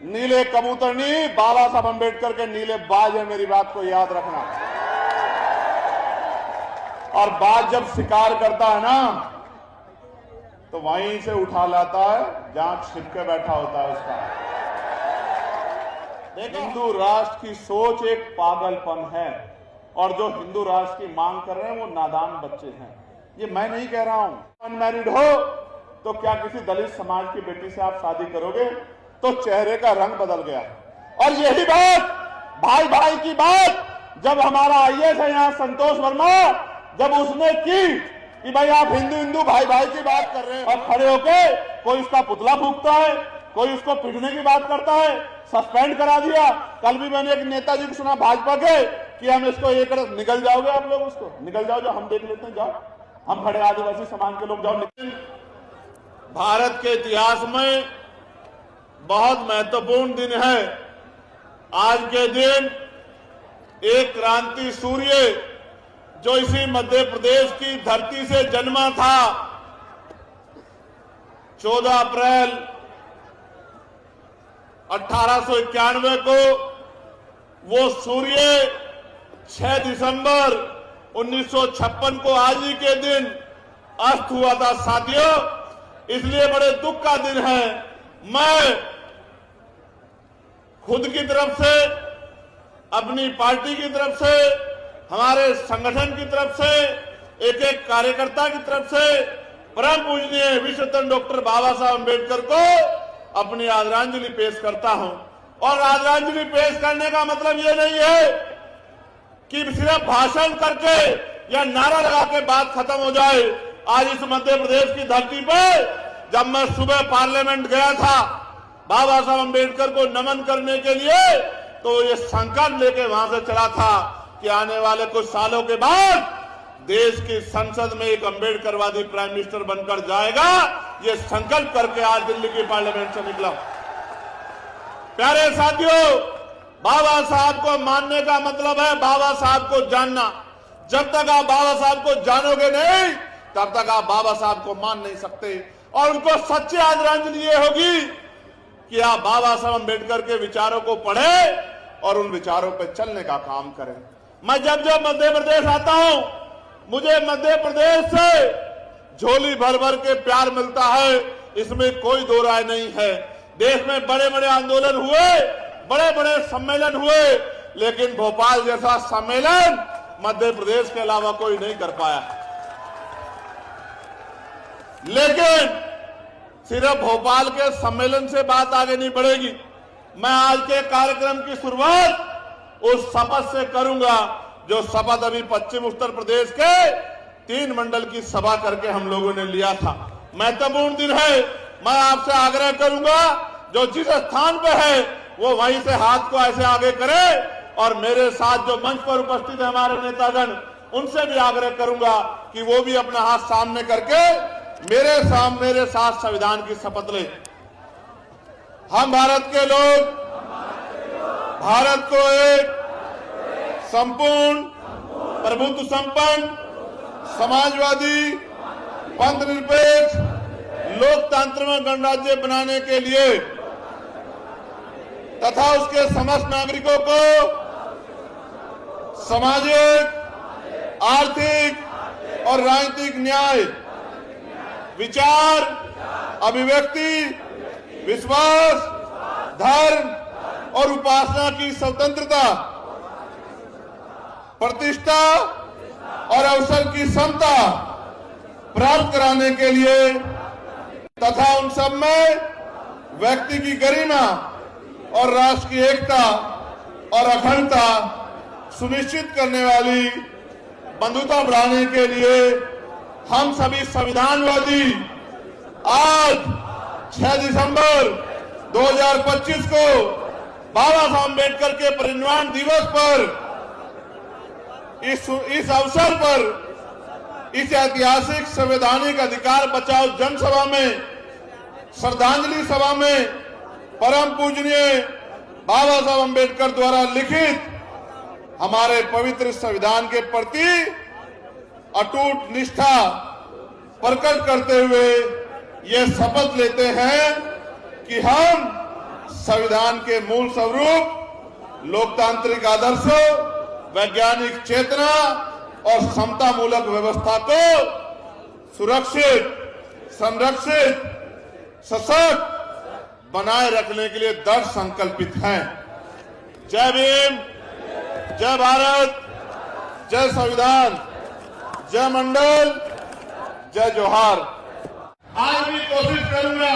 नीले कबूतर नहीं, बाबा साहब अंबेडकर के नीले बाज है, मेरी बात को याद रखना। और बाज जब शिकार करता है ना तो वहीं से उठा लाता है जहां छिप के बैठा होता है उसका। हिंदू राष्ट्र की सोच एक पागलपन है और जो हिंदू राष्ट्र की मांग कर रहे हैं वो नादान बच्चे हैं। ये मैं नहीं कह रहा हूं। अनमैरिड हो तो क्या किसी दलित समाज की बेटी से आप शादी करोगे तो चेहरे का रंग बदल गया। और यही बात भाई भाई की बात जब हमारा आईएएस है यहाँ संतोष वर्मा, जब उसने की कि भाई आप हिंदू हिंदू भाई भाई की बात कर रहे हैं और खड़े होके कोई उसका पुतला फूंकता है, कोई उसको पीटने की बात करता है, सस्पेंड करा दिया। कल भी मैंने एक नेताजी को सुना भाजपा के कि हम इसको ये कर, निकल जाओगे आप लोग, उसको निकल जाओ, जो हम देख लेते हैं, जाओ, हम खड़े आदिवासी समाज के लोग जाओ निकल। भारत के इतिहास में बहुत महत्वपूर्ण दिन है। आज के दिन एक क्रांति सूर्य जो इसी मध्य प्रदेश की धरती से जन्मा था, 14 अप्रैल 1891 को वो सूर्य 6 दिसंबर 1956 को आज ही के दिन अस्त हुआ था। साथियों, इसलिए बड़े दुख का दिन है। मैं खुद की तरफ से, अपनी पार्टी की तरफ से, हमारे संगठन की तरफ से, एक एक कार्यकर्ता की तरफ से परम पूजनीय विश्व रत्न डॉक्टर बाबा साहब अम्बेडकर को अपनी आदरांजलि पेश करता हूं। और आदरांजलि पेश करने का मतलब ये नहीं है कि सिर्फ भाषण करके या नारा लगा के बात खत्म हो जाए। आज इस मध्य प्रदेश की धरती पर जब मैं सुबह पार्लियामेंट गया था बाबा साहब अम्बेडकर को नमन करने के लिए, तो ये संकल्प लेके वहां से चला था कि आने वाले कुछ सालों के बाद देश की संसद में एक अम्बेडकरवादी प्राइम मिनिस्टर बनकर जाएगा। ये संकल्प करके आज दिल्ली की पार्लियामेंट से निकला। प्यारे साथियों, बाबा साहब को मानने का मतलब है बाबा साहब को जानना। जब तक आप बाबा साहब को जानोगे नहीं, तब तक आप बाबा साहब को मान नहीं सकते। और उनको सच्ची आदरांजलि ये होगी कि आप बाबा साहब अम्बेडकर के विचारों को पढ़ें और उन विचारों पर चलने का काम करें। मैं जब जब मध्य प्रदेश आता हूं, मुझे मध्य प्रदेश से झोली भर भर के प्यार मिलता है, इसमें कोई दो राय नहीं है। देश में बड़े बड़े आंदोलन हुए, बड़े बड़े सम्मेलन हुए, लेकिन भोपाल जैसा सम्मेलन मध्य प्रदेश के अलावा कोई नहीं कर पाया। लेकिन सिर्फ भोपाल के सम्मेलन से बात आगे नहीं बढ़ेगी। मैं आज के कार्यक्रम की शुरुआत उस शपथ से करूंगा जो शपथ अभी पश्चिम उत्तर प्रदेश के 3 मंडल की सभा करके हम लोगों ने लिया था। महत्वपूर्ण दिन है। मैं आपसे आग्रह करूंगा जो जिस स्थान पे है वो वहीं से हाथ को ऐसे आगे करे, और मेरे साथ जो मंच पर उपस्थित है हमारे नेतागण, उनसे भी आग्रह करूंगा कि वो भी अपना हाथ सामने करके मेरे साथ संविधान की शपथ ले। हम भारत के लोग भारत को एक संपूर्ण, प्रभुत्व संपन्न, समाजवादी, पंथ निरपेक्ष, लोकतंत्र में गणराज्य बनाने के लिए तथा उसके समस्त नागरिकों को सामाजिक, आर्थिक और राजनीतिक न्याय, विचार, अभिव्यक्ति, विश्वास, धर्म और उपासना की स्वतंत्रता, प्रतिष्ठा और अवसर की समता प्राप्त कराने के लिए तथा उन सब में व्यक्ति की गरिमा और राष्ट्र की एकता और अखंडता सुनिश्चित करने वाली बंधुता बढ़ाने के लिए हम सभी संविधानवादी आज 6 दिसंबर 2025 को बाबा साहब अम्बेडकर के परिनिर्वाण दिवस पर इस अवसर पर इस ऐतिहासिक संवैधानिक अधिकार बचाओ जनसभा में, श्रद्धांजलि सभा में परम पूजनीय बाबा साहब अम्बेडकर द्वारा लिखित हमारे पवित्र संविधान के प्रति अटूट निष्ठा प्रकट करते हुए ये शपथ लेते हैं कि हम संविधान के मूल स्वरूप, लोकतांत्रिक आदर्श, वैज्ञानिक चेतना और समता मूलक व्यवस्था को सुरक्षित, संरक्षित, सशक्त बनाए रखने के लिए दृढ़ संकल्पित हैं। जय भीम, जय भारत, जय संविधान, जय मंडल, जय जोहार। आज भी कोशिश करूंगा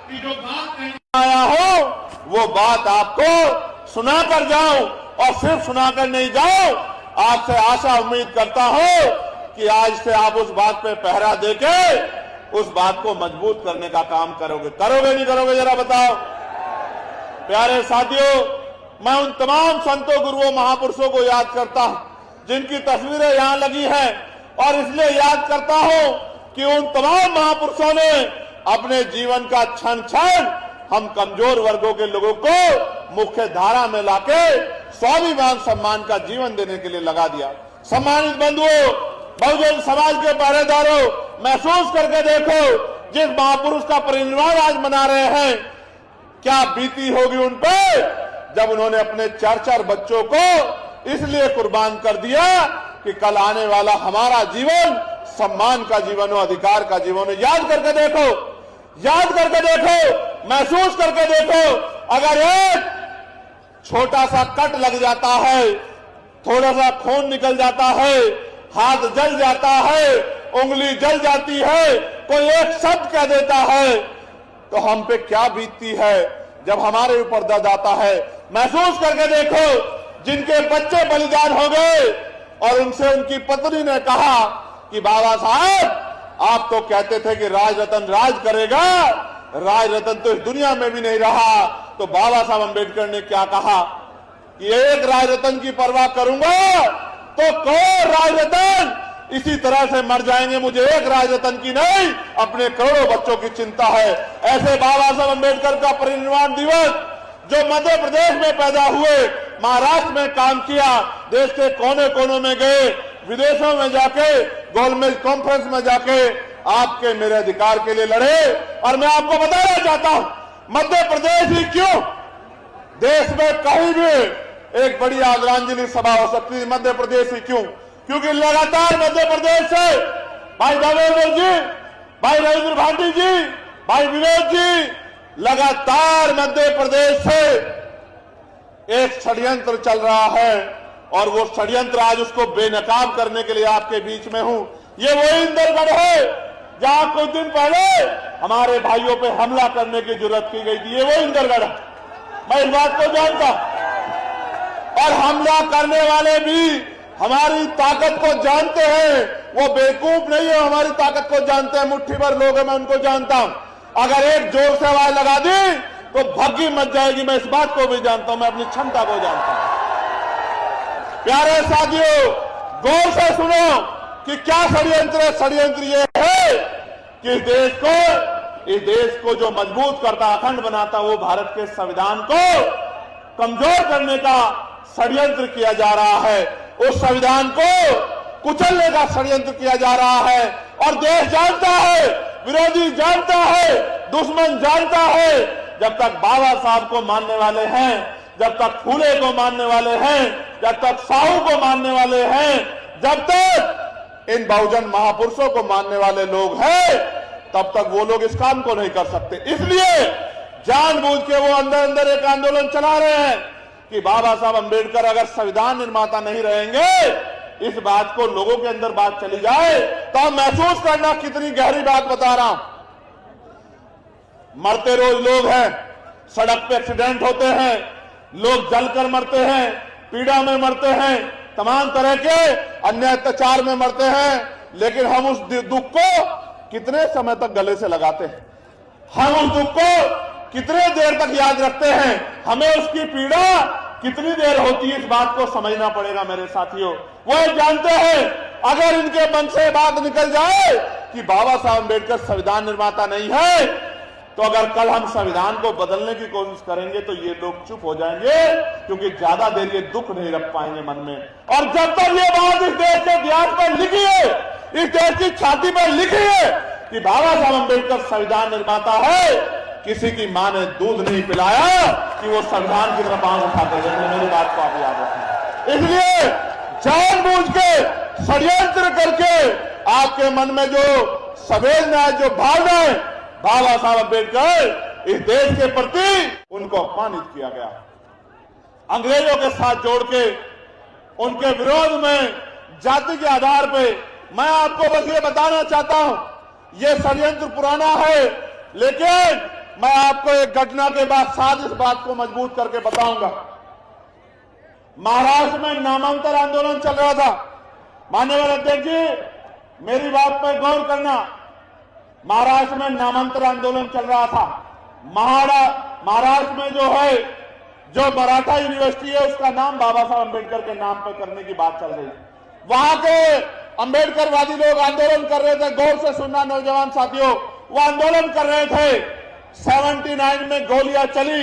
कि जो बात कहने आया हो वो बात आपको सुनाकर जाऊं, और सिर्फ सुनाकर नहीं जाऊं, आपसे आशा उम्मीद करता हूं कि आज से आप उस बात पे पहरा देके उस बात को मजबूत करने का काम करोगे। करोगे नहीं करोगे जरा बताओ। प्यारे साथियों, मैं उन तमाम संतों, गुरुओं, महापुरुषों को याद करता हूं जिनकी तस्वीरें यहां लगी हैं, और इसलिए याद करता हूं कि उन तमाम महापुरुषों ने अपने जीवन का क्षण क्षण हम कमजोर वर्गों के लोगों को मुख्य धारा में लाके स्वाभिमान सम्मान का जीवन देने के लिए लगा दिया। सम्मानित बंधुओं, बहुजन समाज के पहरेदारों, महसूस करके देखो जिस महापुरुष का परिनिर्वाण आज मना रहे हैं, क्या बीती होगी उन पर जब उन्होंने अपने 4-4 बच्चों को इसलिए कुर्बान कर दिया कि कल आने वाला हमारा जीवन सम्मान का जीवन हो, अधिकार का जीवन हो। याद करके देखो, याद करके देखो, महसूस करके देखो। अगर एक छोटा सा कट लग जाता है, थोड़ा सा खून निकल जाता है, हाथ जल जाता है, उंगली जल जाती है, कोई एक शब्द कह देता है, तो हम पे क्या बीतती है जब हमारे ऊपर दर्द आता है। महसूस करके देखो जिनके बच्चे बलिदान हो गए और उनसे उनकी पत्नी ने कहा कि बाबा साहब आप तो कहते थे कि राज रतन राज करेगा, राज रतन तो इस दुनिया में भी नहीं रहा। तो बाबा साहब अंबेडकर ने क्या कहा कि एक राज रतन की परवाह करूंगा तो कौन राज रतन इसी तरह से मर जाएंगे, मुझे एक राज रतन की नहीं अपने करोड़ों बच्चों की चिंता है। ऐसे बाबा साहब अंबेडकर का परिनिर्वाण दिवस जो मध्य प्रदेश में पैदा हुए, महाराष्ट्र में काम किया, देश के कोने कोनों में गए, विदेशों में जाके, गोलमेज कॉन्फ्रेंस में जाके आपके मेरे अधिकार के लिए लड़े। और मैं आपको बताना चाहता हूं, मध्य प्रदेश ही क्यों, देश में कहीं भी एक बड़ी आदरांजलि सभा हो सकती है, मध्य प्रदेश ही क्यों? क्योंकि लगातार मध्य प्रदेश से भाई दामोदर जी, भाई रविंद्र भाटी जी, भाई विनोद जी, लगातार मध्य प्रदेश से एक षड्यंत्र चल रहा है, और वो षड्यंत्र आज उसको बेनकाब करने के लिए आपके बीच में हूं। ये वही इंदरगढ़ है जहां कुछ दिन पहले हमारे भाइयों पे हमला करने की जरूरत की गई थी। ये वो इंदरगढ़ है, मैं इस बात को जानता हूं। और हमला करने वाले भी हमारी ताकत को जानते हैं, वो बेवकूफ नहीं है, हमारी ताकत को जानते हैं। मुट्ठी भर लोग हैं, मैं उनको जानता हूं। अगर एक जोर से आवाज लगा दी तो भग्गी मच जाएगी, मैं इस बात को भी जानता हूं, मैं अपनी क्षमता को जानता हूं। प्यारे साथियों, गौर से सुनो कि क्या षड्यंत्र है। षड्यंत्र ये है कि इस देश को जो मजबूत करता, अखंड बनाता, वो भारत के संविधान को कमजोर करने का षड्यंत्र किया जा रहा है। उस संविधान को कुचलने का षड्यंत्र किया जा रहा है। और देश जानता है, विरोधी जानता है, दुश्मन जानता है, जब तक बाबा साहब को मानने वाले हैं, जब तक फूले को मानने वाले हैं, जब तक साहू को मानने वाले हैं, जब तक इन बहुजन महापुरुषों को मानने वाले लोग हैं, तब तक वो लोग इस काम को नहीं कर सकते। इसलिए जानबूझ के वो अंदर अंदर एक आंदोलन चला रहे हैं कि बाबा साहब अंबेडकर अगर संविधान निर्माता नहीं रहेंगे, इस बात को लोगों के अंदर बात चली जाए तो हम महसूस करना कितनी गहरी बात बता रहा हूं। मरते रोज लोग हैं, सड़क पे एक्सीडेंट होते हैं, लोग जलकर मरते हैं, पीड़ा में मरते हैं, तमाम तरह के अन्य अत्याचार में मरते हैं, लेकिन हम उस दुख को कितने समय तक गले से लगाते हैं, हम उस दुख को कितने देर तक याद रखते हैं, हमें उसकी पीड़ा कितनी देर होती है, इस बात को समझना पड़ेगा मेरे साथियों। वो जानते हैं अगर इनके मन से बात निकल जाए कि बाबा साहब अंबेडकर संविधान निर्माता नहीं है, तो अगर कल हम संविधान को बदलने की कोशिश करेंगे तो ये लोग चुप हो जाएंगे, क्योंकि ज्यादा देर ये दुख नहीं रख पाएंगे मन में। और जब तक ये बात इस देश के इतिहास पर लिखी है, इस देश की छाती पर लिखी है कि बाबा साहब अंबेडकर संविधान निर्माता है, किसी की मां ने दूध नहीं पिलाया कि वो संविधान की तरफ आंख उठाते थे। मेरी बात को आप याद रखें। इसलिए जानबूझ के षड्यंत्र करके आपके मन में जो संवेदना है, जो भावना है, बाबा साहब अम्बेडकर इस देश के प्रति उनको अपमानित किया गया। अंग्रेजों के साथ जोड़ के उनके विरोध में जाति के आधार पे मैं आपको बस ये बताना चाहता हूं, ये षड्यंत्र पुराना है, लेकिन मैं आपको एक घटना के बाद साथ इस बात को मजबूत करके बताऊंगा। महाराष्ट्र में नामांतर आंदोलन चल रहा था। माननीय अध्यक्ष जी, मेरी बात पर गौर करना। महाराष्ट्र में नामांतर आंदोलन चल रहा था। महाराष्ट्र में जो मराठा यूनिवर्सिटी है उसका नाम बाबा साहब अम्बेडकर के नाम पर करने की बात चल रही है। वहां के अम्बेडकरवादी लोग आंदोलन कर रहे थे। गौर से सुनना नौजवान साथियों, वो आंदोलन कर रहे थे। 79 में गोलियां चली,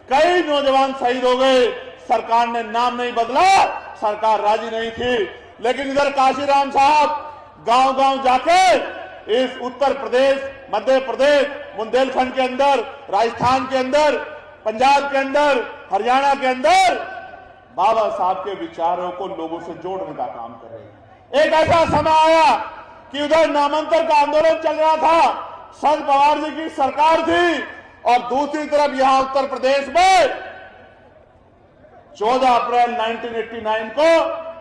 कई नौजवान शहीद हो गए। सरकार ने नाम नहीं बदला, सरकार राजी नहीं थी। लेकिन इधर काशीराम साहब गांव-गांव जाके इस उत्तर प्रदेश, मध्य प्रदेश, बुंदेलखंड के अंदर, राजस्थान के अंदर, पंजाब के अंदर, हरियाणा के अंदर बाबा साहब के विचारों को लोगों से जोड़ने का काम कर रहे हैं। एक ऐसा समय आया कि उधर नामांतर का आंदोलन चल रहा था, शरद पवार जी की सरकार थी, और दूसरी तरफ यहां उत्तर प्रदेश में 14 अप्रैल 1989 को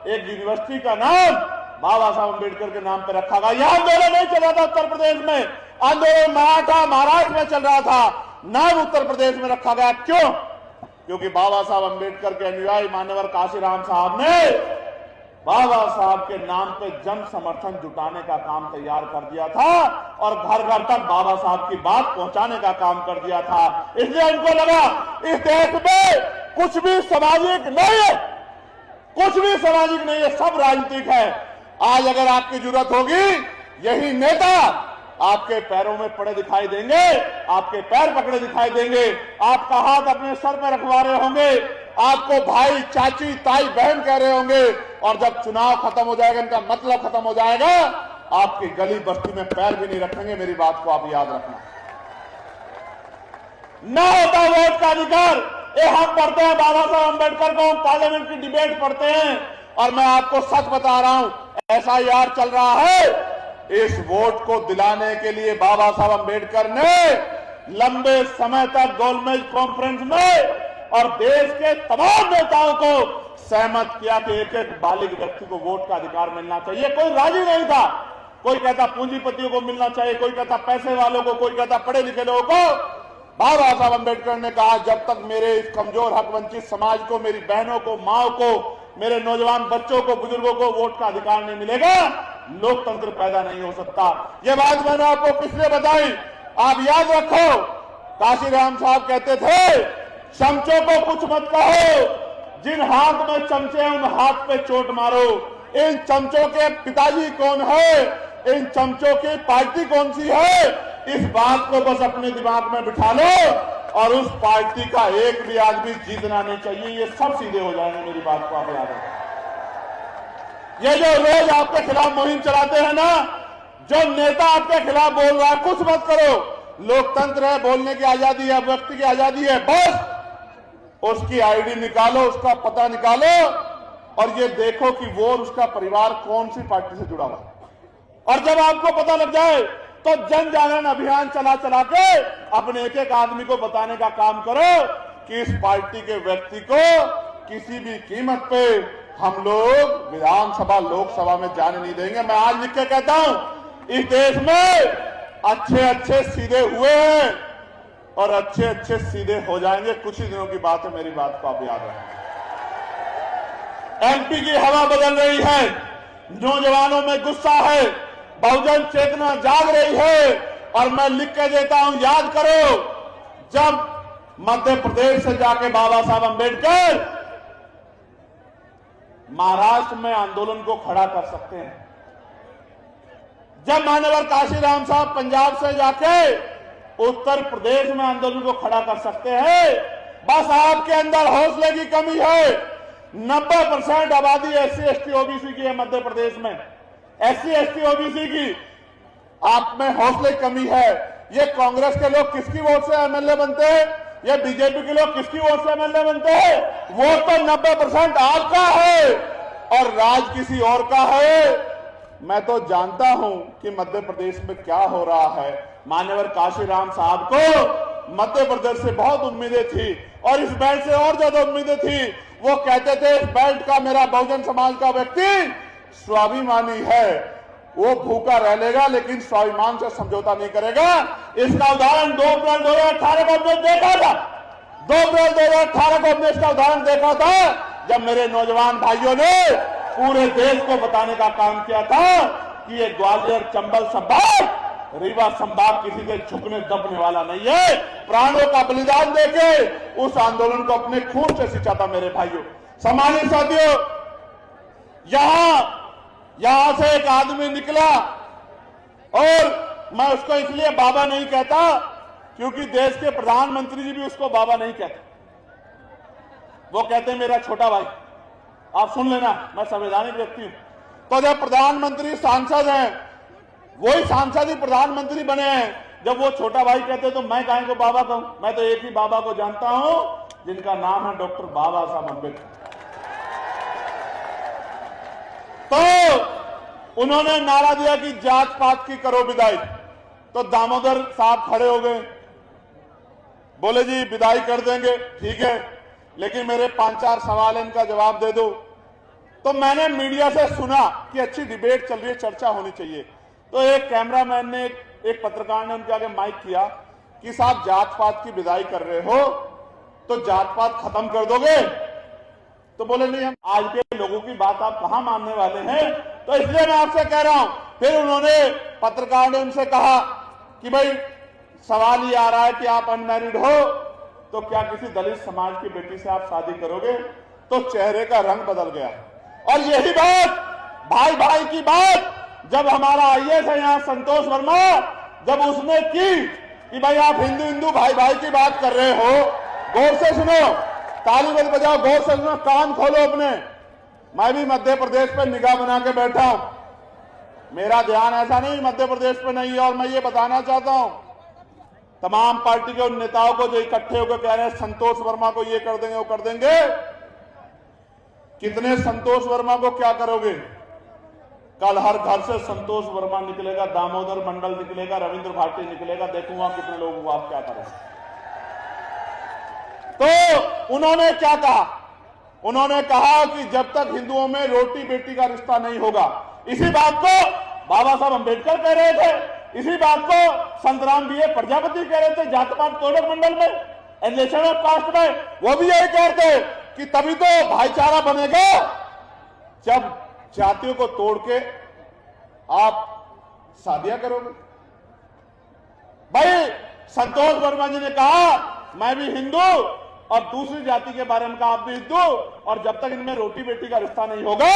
एक यूनिवर्सिटी का नाम बाबा साहब अम्बेडकर के नाम पर रखा गया। यह आंदोलन नहीं चल रहा था उत्तर प्रदेश में, आंदोलन मराठा महाराष्ट्र में चल रहा था, नाम उत्तर प्रदेश में रखा गया। क्यों? क्योंकि बाबा साहब अम्बेडकर के अनुयायी मान्यवर काशीराम साहब ने बाबा साहब के नाम पे जन समर्थन जुटाने का काम तैयार कर दिया था और घर घर तक बाबा साहब की बात पहुंचाने का काम कर दिया था। इसलिए उनको लगा इस देश में कुछ भी सामाजिक नहीं है, कुछ भी सामाजिक नहीं है, सब राजनीतिक है। आज अगर आपकी जरूरत होगी, यही नेता आपके पैरों में पड़े दिखाई देंगे, आपके पैर पकड़े दिखाई देंगे, आपका हाथ अपने सर पर रखवा रहे होंगे, आपको भाई, चाची, ताई, बहन कह रहे होंगे, और जब चुनाव खत्म हो जाएगा, इनका मतलब खत्म हो जाएगा, आपकी गली बस्ती में पैर भी नहीं रखेंगे। मेरी बात को आप याद रखना। न होता वोट का अधिकार। ये हम पढ़ते हैं बाबा साहब अम्बेडकर को, हम पार्लियामेंट की डिबेट पढ़ते हैं, और मैं आपको सच बता रहा हूं, SIR चल रहा है। इस वोट को दिलाने के लिए बाबा साहब अम्बेडकर ने लंबे समय तक गोलमेज कॉन्फ्रेंस में और देश के तमाम नेताओं को सहमत किया कि एक एक बालिग व्यक्ति को वोट का अधिकार मिलना चाहिए। कोई राजी नहीं था। कोई कहता पूंजीपतियों को मिलना चाहिए, कोई कहता पैसे वालों को, कोई कहता पढ़े लिखे लोगों को। बाबा साहब अम्बेडकर ने कहा, जब तक मेरे इस कमजोर हक वंचित समाज को, मेरी बहनों को, माओ को, मेरे नौजवान बच्चों को, बुजुर्गों को वोट का अधिकार नहीं मिलेगा, लोकतंत्र पैदा नहीं हो सकता। यह बात मैंने आपको किसने बताई? आप याद रखो, काशीराम साहब कहते थे, चमचों को कुछ मत कहो, जिन हाथ में चमचे हैं उन हाथ पे चोट मारो। इन चमचों के पिताजी कौन है, इन चमचों की पार्टी कौन सी है, इस बात को बस अपने दिमाग में बिठा लो, और उस पार्टी का एक भी आदमी जीतना नहीं चाहिए। ये सब सीधे हो जाएंगे। मेरी बात को आप याद रखें। ये जो रोज आपके खिलाफ मुहिम चलाते हैं ना, जो नेता आपके खिलाफ बोल रहा है, कुछ मत करो, लोकतंत्र है, बोलने की आजादी है, व्यक्ति की आजादी है, बस उसकी आईडी निकालो, उसका पता निकालो, और ये देखो कि वो और उसका परिवार कौन सी पार्टी से जुड़ा हुआ है। और जब आपको पता लग जाए तो जन जागरण अभियान चला चला के अपने एक एक आदमी को बताने का काम करो कि इस पार्टी के व्यक्ति को किसी भी कीमत पे हम लोग विधानसभा, लोकसभा में जाने नहीं देंगे। मैं आज लिख के कहता हूं, इस देश में अच्छे अच्छे सीधे हुए हैं और अच्छे अच्छे सीधे हो जाएंगे। कुछ ही दिनों की बात है, मेरी बात को आप याद रखें। MP की हवा बदल रही है, नौजवानों में गुस्सा है, बहुजन चेतना जाग रही है, और मैं लिख के देता हूं, याद करो, जब मध्य प्रदेश से जाके बाबा साहब अम्बेडकर महाराष्ट्र में आंदोलन को खड़ा कर सकते हैं, जब मान्यवर काशीराम साहब पंजाब से जाके उत्तर प्रदेश में आंदोलन को खड़ा कर सकते हैं, बस आपके अंदर हौसले की कमी है। 90% आबादी SC ST OBC की है मध्य प्रदेश में, SC ST OBC की। आप में हौसले की कमी है। ये कांग्रेस के लोग किसकी वोट से एमएलए बनते हैं, ये बीजेपी के लोग किसकी वोट से एमएलए बनते हैं? वोट तो 90% आपका है और राज किसी और का है। मैं तो जानता हूं कि मध्य प्रदेश में क्या हो रहा है। मान्यवर काशीराम साहब को मध्य प्रदेश से बहुत उम्मीदें थी और इस बेल्ट से और ज्यादा उम्मीदें थी। वो कहते थे इस बेल्ट का मेरा बहुजन समाज का व्यक्ति स्वाभिमानी है, वो भूखा रह लेगा लेकिन स्वाभिमान से समझौता नहीं करेगा। इसका उदाहरण 2 अप्रैल 2018 को हमने देखा था। 2 अप्रैल 2018 को हमने इसका उदाहरण देखा था जब मेरे नौजवान भाइयों ने पूरे देश को बताने का काम किया था कि ये ग्वालियर चंबल संभाग, रीवा संभाग किसी के झुकने दबने वाला नहीं है। प्राणों का बलिदान देके उस आंदोलन को अपने खून से सींचा था मेरे भाइयों। सम्मानित साथियों, यहां से एक आदमी निकला और मैं उसको इसलिए बाबा नहीं कहता क्योंकि देश के प्रधानमंत्री जी भी उसको बाबा नहीं कहते, वो कहते हैं मेरा छोटा भाई। आप सुन लेना, मैं संवैधानिक व्यक्ति हूं। तो जब प्रधानमंत्री सांसद हैं, वही सांसद ही प्रधानमंत्री बने हैं, जब वो छोटा भाई कहते तो मैं काहे को बाबा कहूं? मैं तो एक ही बाबा को जानता हूं जिनका नाम है डॉक्टर बाबा साहब अम्बेडकर। तो उन्होंने नारा दिया कि जात पात की करो विदाई। तो दामोदर साहब खड़े हो गए, बोले जी विदाई कर देंगे, ठीक है, लेकिन मेरे 5-4 सवाल इनका जवाब दे दो। तो मैंने मीडिया से सुना कि अच्छी डिबेट चल रही है, चर्चा होनी चाहिए। तो एक कैमरामैन ने, एक पत्रकार ने उनके आगे माइक किया कि साहब जात पात की विदाई कर रहे हो तो जात पात खत्म कर दोगे? तो बोले नहीं, हम आज के लोगों की बात आप कहां मानने वाले हैं, तो इसलिए मैं आपसे कह रहा हूं। फिर उन्होंने, पत्रकार ने उनसे कहा कि भाई सवाल ये आ रहा है कि आप अनमैरिड हो, तो क्या किसी दलित समाज की बेटी से आप शादी करोगे? तो चेहरे का रंग बदल गया। और यही बात, भाई भाई की बात, जब हमारा आईएएस है यहाँ संतोष वर्मा, जब उसने की कि भाई आप हिंदू हिंदू भाई भाई की बात कर रहे हो, गौर से सुनो, ताली बज बजाओ, गौर से सुनो, कान खोलो अपने। मैं भी मध्य प्रदेश पर निगाह बना के बैठा हूं, मेरा ध्यान ऐसा नहीं मध्य प्रदेश पर नहीं है। और मैं ये बताना चाहता हूं तमाम पार्टी के उन नेताओं को जो इकट्ठे होकर कह रहे हैं संतोष वर्मा को ये कर देंगे वो कर देंगे, कितने संतोष वर्मा को क्या करोगे? कल हर घर से संतोष वर्मा निकलेगा, दामोदर मंडल निकलेगा, रविंद्र भारती निकलेगा, देखूंगा कितने लोगों को आप क्या करोगे। तो उन्होंने क्या कहा? उन्होंने कहा कि जब तक हिंदुओं में रोटी बेटी का रिश्ता नहीं होगा, इसी बात को बाबा साहब अम्बेडकर कह रहे थे, इसी बात को संतराम बीए प्रजापति कह रहे थे जात पात तोड़क मंडल में, एलिगेशन ऑफ कास्ट में, वो भी यही कहते कि तभी तो भाईचारा बनेगा जब जातियों को तोड़ के आप शादियां करोगे। भाई संतोष वर्मा जी ने कहा मैं भी हिंदू और दूसरी जाति के बारे में कहा आप भी हिंदू, और जब तक इनमें रोटी बेटी का रिश्ता नहीं होगा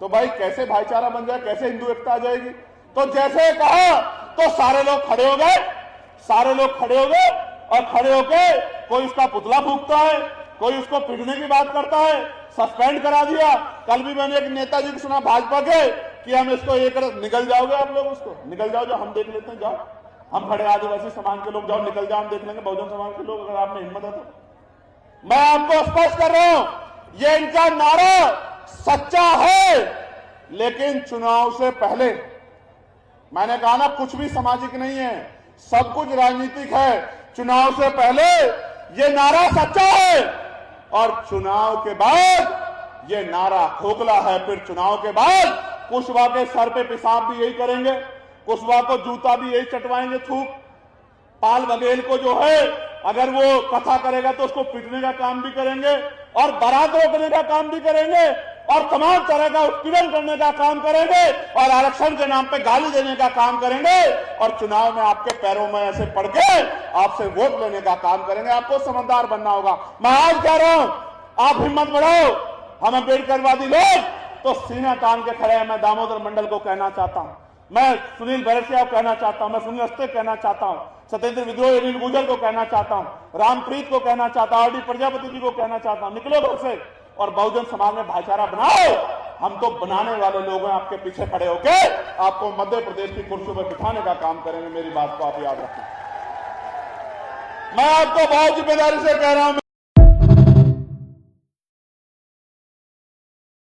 तो भाई कैसे भाईचारा बन जाए, कैसे हिंदू एकता आ जाएगी? तो जैसे कहा तो सारे लोग खड़े हो गए, सारे लोग खड़े हो गए और खड़े होके कोई उसका पुतला फूंकता है, कोई उसको पीटने की बात करता है, सस्पेंड करा दिया। कल भी मैंने एक नेताजी को सुना भाजपा के कि हम इसको ये कर, निकल जाओगे आप लोग, उसको निकल जाओ, जो हम देख लेते हैं, जाओ हम खड़े आदिवासी समाज के लोग, जाओ निकल जाओ, हम देख लेंगे बहुजन समाज के लोग, अगर आप में हिम्मत है तो। मैं आपको स्पष्ट कर रहा हूं, ये इनका नारा सच्चा है, लेकिन चुनाव से पहले, मैंने कहा ना कुछ भी सामाजिक नहीं है, सब कुछ राजनीतिक है। चुनाव से पहले ये नारा सच्चा है और चुनाव के बाद ये नारा खोखला है। फिर चुनाव के बाद कुशवाहा के सर पे पेशाब भी यही करेंगे, कुशवाहा को जूता भी यही चटवाएंगे, थूक। पाल बघेल को जो है अगर वो कथा करेगा तो उसको पीटने का काम भी करेंगे और बारात रोकने का काम भी करेंगे और तमाम तरह का उत्पीड़न करने का काम करेंगे और आरक्षण के नाम पे गाली देने का काम करेंगे और चुनाव में आपके पैरों में ऐसे पड़ के आपसे वोट लेने का काम करेंगे। आपको समझदार बनना होगा। मैं आज कह रहा हूं, आप हिम्मत बढ़ाओ, हम अम्बेडकरवादी लोग तो सीना तान के खड़े हैं। मैं दामोदर मंडल को कहना चाहता हूं, मैं सुनील बैरसिया को कहना चाहता हूं, मैं सुनील अस्ते कहना चाहता हूं, सत्येंद्र विद्रोही अनिल गुर्जर को कहना चाहता हूं, रामप्रीत को कहना चाहता हूं, आरडी प्रजापति जी को कहना चाहता हूं, निकलो घर से और बहुजन समाज में भाईचारा बनाओ। हम तो बनाने वाले लोग हैं, आपके पीछे खड़े होके आपको मध्य प्रदेश की कुर्सी पर बिठाने का काम करेंगे। मेरी बात को आप याद रखें। मैं आपको बहुत जिम्मेदारी से कह रहा हूं।